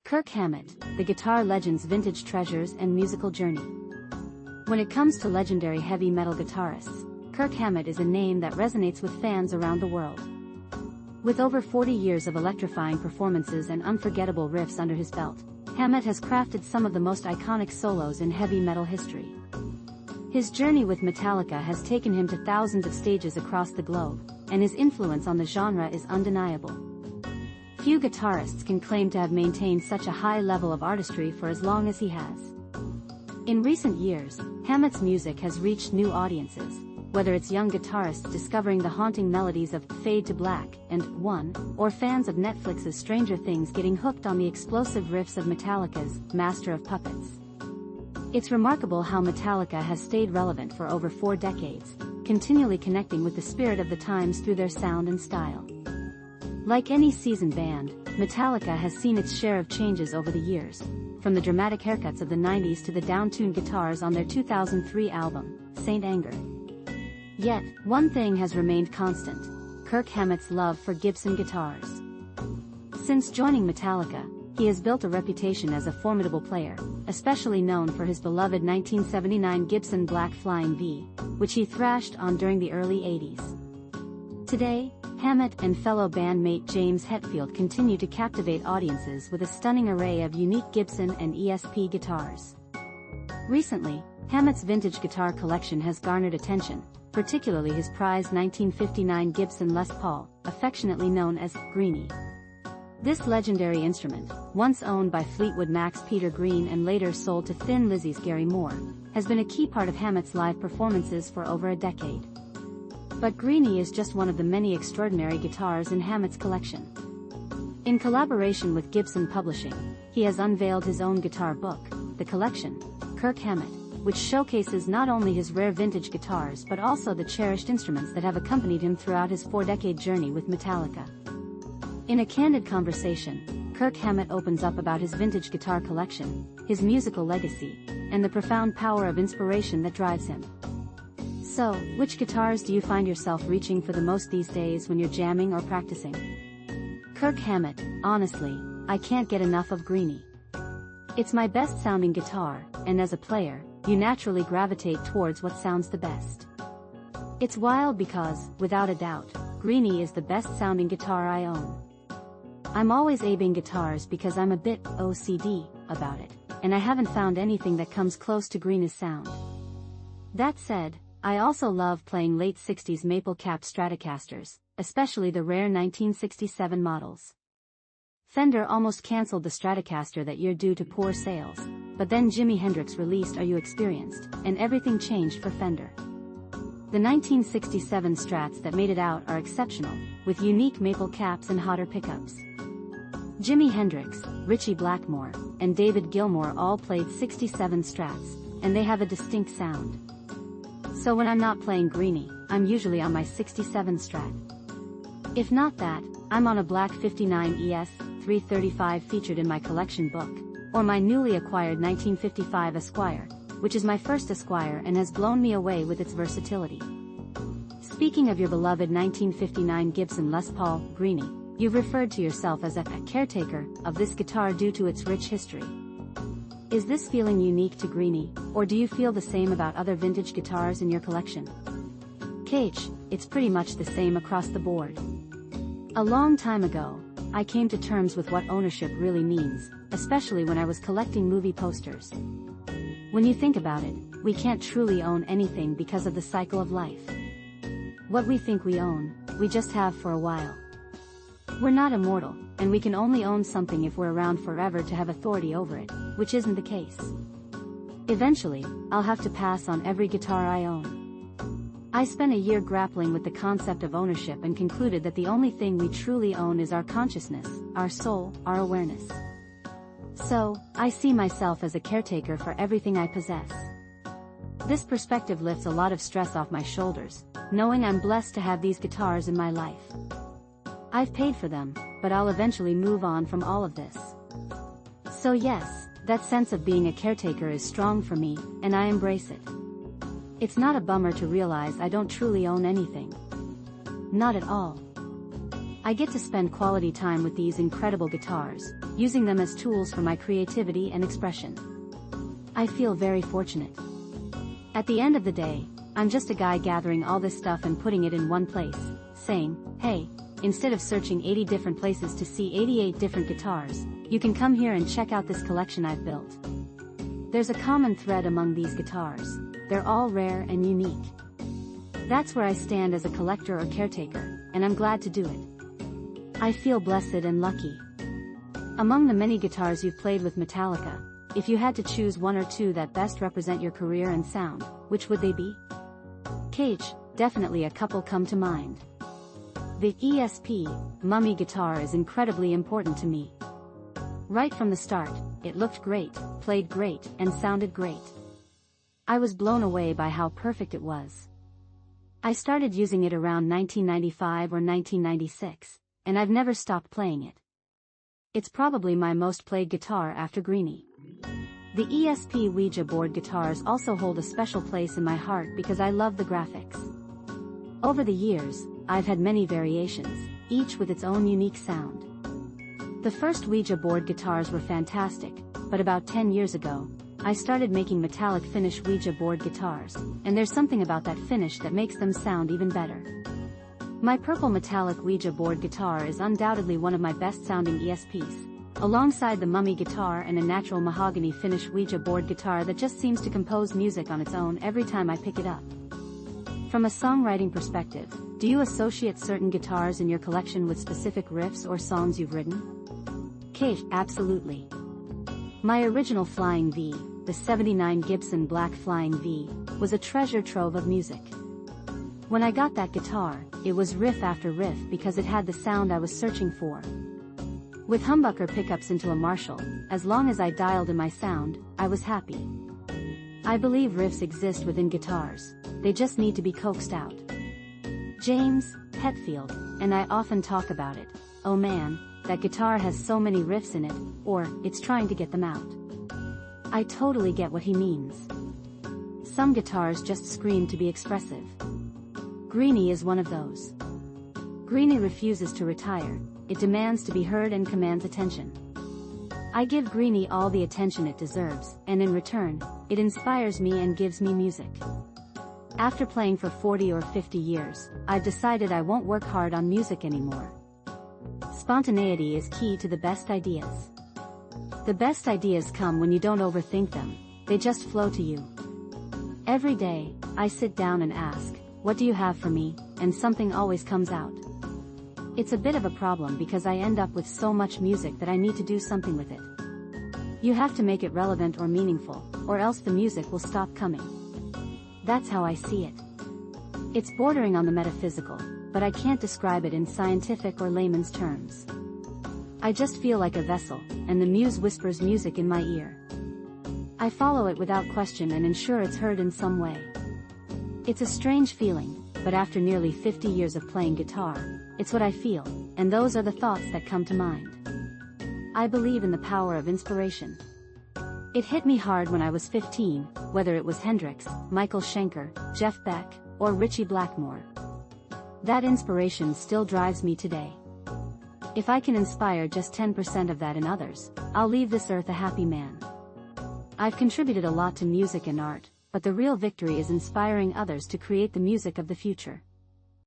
Kirk Hammett, the guitar legend's vintage treasures and musical journey. When it comes to legendary heavy metal guitarists, Kirk Hammett is a name that resonates with fans around the world. With over 40 years of electrifying performances and unforgettable riffs under his belt, Hammett has crafted some of the most iconic solos in heavy metal history. His journey with Metallica has taken him to thousands of stages across the globe, and his influence on the genre is undeniable. Few guitarists can claim to have maintained such a high level of artistry for as long as he has. In recent years, Hammett's music has reached new audiences, whether it's young guitarists discovering the haunting melodies of Fade to Black and One, or fans of Netflix's Stranger Things getting hooked on the explosive riffs of Metallica's Master of Puppets. It's remarkable how Metallica has stayed relevant for over 4 decades, continually connecting with the spirit of the times through their sound and style. Like any seasoned band, Metallica has seen its share of changes over the years, from the dramatic haircuts of the 90s to the down-tuned guitars on their 2003 album, Saint Anger. Yet, one thing has remained constant: Kirk Hammett's love for Gibson guitars. Since joining Metallica, he has built a reputation as a formidable player, especially known for his beloved 1979 Gibson Black Flying V, which he thrashed on during the early 80s. Today, Hammett and fellow bandmate James Hetfield continue to captivate audiences with a stunning array of unique Gibson and ESP guitars. Recently, Hammett's vintage guitar collection has garnered attention, particularly his prized 1959 Gibson Les Paul, affectionately known as Greeny. This legendary instrument, once owned by Fleetwood Mac's Peter Green and later sold to Thin Lizzy's Gary Moore, has been a key part of Hammett's live performances for over a decade. But Greeny is just one of the many extraordinary guitars in Hammett's collection. In collaboration with Gibson Publishing, he has unveiled his own guitar book, The Collection, Kirk Hammett, which showcases not only his rare vintage guitars but also the cherished instruments that have accompanied him throughout his 4-decade journey with Metallica. In a candid conversation, Kirk Hammett opens up about his vintage guitar collection, his musical legacy, and the profound power of inspiration that drives him. So, which guitars do you find yourself reaching for the most these days when you're jamming or practicing? Kirk Hammett: honestly, I can't get enough of Greeny. It's my best sounding guitar, and as a player, you naturally gravitate towards what sounds the best. It's wild because, without a doubt, Greeny is the best sounding guitar I own. I'm always aiming guitars because I'm a bit OCD about it, and I haven't found anything that comes close to Greeny's sound. That said, I also love playing late 60s maple capped Stratocasters, especially the rare 1967 models. Fender almost cancelled the Stratocaster that year due to poor sales, but then Jimi Hendrix released Are You Experienced, and everything changed for Fender. The 1967 Strats that made it out are exceptional, with unique maple caps and hotter pickups. Jimi Hendrix, Ritchie Blackmore, and David Gilmour all played 67 Strats, and they have a distinct sound. So when I'm not playing Greeny, I'm usually on my 67 Strat. If not that, I'm on a black 59 ES 335 featured in my collection book, or my newly acquired 1955 Esquire, which is my first Esquire and has blown me away with its versatility. Speaking of your beloved 1959 Gibson Les Paul, Greeny, you've referred to yourself as a caretaker of this guitar due to its rich history. Is this feeling unique to Greeny, or do you feel the same about other vintage guitars in your collection? Kach, it's pretty much the same across the board. A long time ago, I came to terms with what ownership really means, especially when I was collecting movie posters. When you think about it, we can't truly own anything because of the cycle of life. What we think we own, we just have for a while. We're not immortal, and we can only own something if we're around forever to have authority over it, which isn't the case. Eventually, I'll have to pass on every guitar I own. I spent a year grappling with the concept of ownership and concluded that the only thing we truly own is our consciousness, our soul, our awareness. So, I see myself as a caretaker for everything I possess. This perspective lifts a lot of stress off my shoulders, knowing I'm blessed to have these guitars in my life. I've paid for them, but I'll eventually move on from all of this. So yes, that sense of being a caretaker is strong for me, and I embrace it. It's not a bummer to realize I don't truly own anything. Not at all. I get to spend quality time with these incredible guitars, using them as tools for my creativity and expression. I feel very fortunate. At the end of the day, I'm just a guy gathering all this stuff and putting it in one place, saying, hey, instead of searching 80 different places to see 88 different guitars, you can come here and check out this collection I've built. There's a common thread among these guitars: they're all rare and unique. That's where I stand as a collector or caretaker, and I'm glad to do it. I feel blessed and lucky. Among the many guitars you've played with Metallica, if you had to choose one or two that best represent your career and sound, which would they be? Cage, definitely a couple come to mind. The ESP, Mummy guitar is incredibly important to me. Right from the start, it looked great, played great, and sounded great. I was blown away by how perfect it was. I started using it around 1995 or 1996, and I've never stopped playing it. It's probably my most played guitar after Greeny. The ESP Ouija board guitars also hold a special place in my heart because I love the graphics. Over the years, I've had many variations, each with its own unique sound. The first Ouija board guitars were fantastic, but about 10 years ago, I started making metallic finish Ouija board guitars, and there's something about that finish that makes them sound even better. My purple metallic Ouija board guitar is undoubtedly one of my best sounding ESPs, alongside the Mummy guitar and a natural mahogany finish Ouija board guitar that just seems to compose music on its own every time I pick it up. From a songwriting perspective, do you associate certain guitars in your collection with specific riffs or songs you've written? Cage, absolutely. My original Flying V, the '79 Gibson Black Flying V, was a treasure trove of music. When I got that guitar, it was riff after riff because it had the sound I was searching for. With humbucker pickups into a Marshall, as long as I dialed in my sound, I was happy. I believe riffs exist within guitars, they just need to be coaxed out. James Hetfield and I often talk about it. Oh man, that guitar has so many riffs in it, or it's trying to get them out. I totally get what he means. Some guitars just scream to be expressive. Greeny is one of those. Greeny refuses to retire, it demands to be heard and commands attention. I give Greeny all the attention it deserves, and in return, it inspires me and gives me music. After playing for 40 or 50 years, I've decided I won't work hard on music anymore. Spontaneity is key to the best ideas. The best ideas come when you don't overthink them, they just flow to you. Every day, I sit down and ask, what do you have for me, and something always comes out. It's a bit of a problem because I end up with so much music that I need to do something with it. You have to make it relevant or meaningful, or else the music will stop coming. That's how I see it. It's bordering on the metaphysical, but I can't describe it in scientific or layman's terms. I just feel like a vessel, and the muse whispers music in my ear. I follow it without question and ensure it's heard in some way. It's a strange feeling, but after nearly 50 years of playing guitar, it's what I feel, and those are the thoughts that come to mind. I believe in the power of inspiration. It hit me hard when I was 15, whether it was Hendrix, Michael Schenker, Jeff Beck, or Ritchie Blackmore. That inspiration still drives me today. If I can inspire just 10% of that in others, I'll leave this earth a happy man. I've contributed a lot to music and art, but the real victory is inspiring others to create the music of the future.